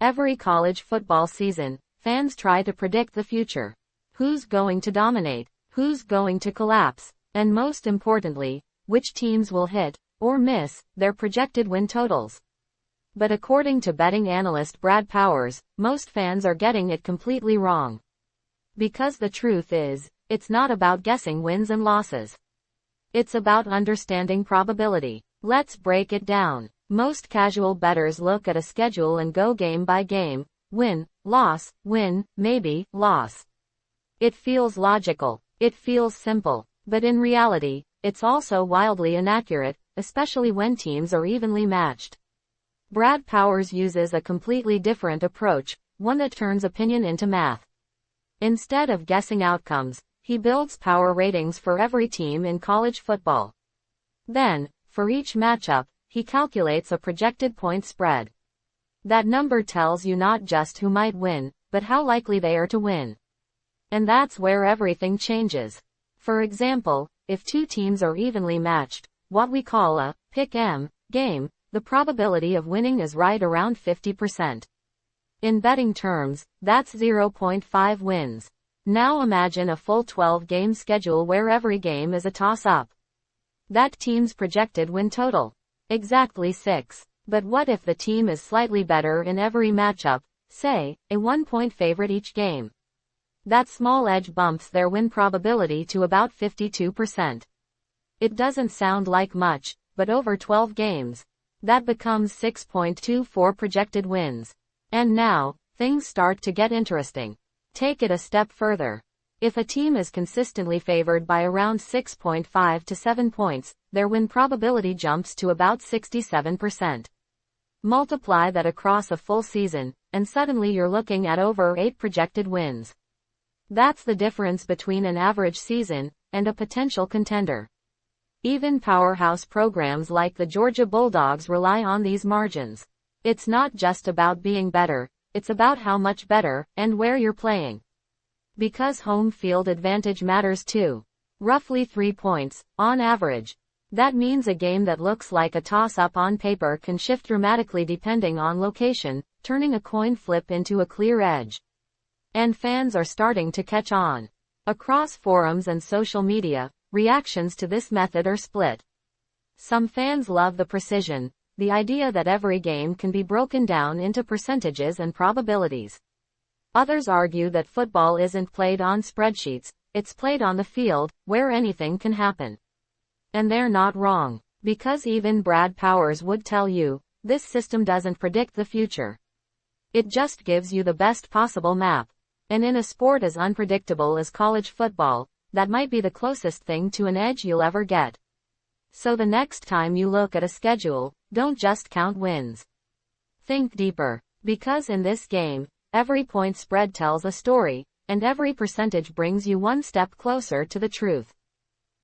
Every college football season, fans try to predict the future. Who's going to dominate? Who's going to collapse? And most importantly, which teams will hit, or miss, their projected win totals. But according to betting analyst Brad Powers, most fans are getting it completely wrong. Because the truth is, it's not about guessing wins and losses. It's about understanding probability. Let's break it down. Most casual bettors look at a schedule and go game by game, win, maybe, loss. It feels logical. It feels simple. But in reality, it's also wildly inaccurate, especially when teams are evenly matched. Brad Powers uses a completely different approach, one that turns opinion into math. Instead of guessing outcomes, he builds power ratings for every team in college football. Then, for each matchup, he calculates a projected point spread. That number tells you not just who might win, but how likely they are to win. And that's where everything changes. For example, if two teams are evenly matched, what we call a pick-em game, the probability of winning is right around 50%. In betting terms, that's 0.5 wins. Now imagine a full 12-game schedule where every game is a toss-up. That team's projected win total? Exactly 6. But what if the team is slightly better in every matchup, say, a 1-point favorite each game? That small edge bumps their win probability to about 52%. It doesn't sound like much, but over 12 games, that becomes 6.24 projected wins. And now, things start to get interesting. Take it a step further. If a team is consistently favored by around 6.5 to 7 points, their win probability jumps to about 67%. Multiply that across a full season, and suddenly you're looking at over 8 projected wins. That's the difference between an average season and a potential contender. Even powerhouse programs like the Georgia Bulldogs rely on these margins. It's not just about being better, it's about how much better, and where you're playing. Because home field advantage matters too. Roughly 3 points, on average. That means a game that looks like a toss-up on paper can shift dramatically depending on location, turning a coin flip into a clear edge. And fans are starting to catch on. Across forums and social media, reactions to this method are split. Some fans love the precision, the idea that every game can be broken down into percentages and probabilities. Others argue that football isn't played on spreadsheets, it's played on the field, where anything can happen. And they're not wrong, because even Brad Powers would tell you, this system doesn't predict the future. It just gives you the best possible map. And in a sport as unpredictable as college football, that might be the closest thing to an edge you'll ever get. So the next time you look at a schedule, don't just count wins. Think deeper, because in this game, every point spread tells a story, and every percentage brings you one step closer to the truth.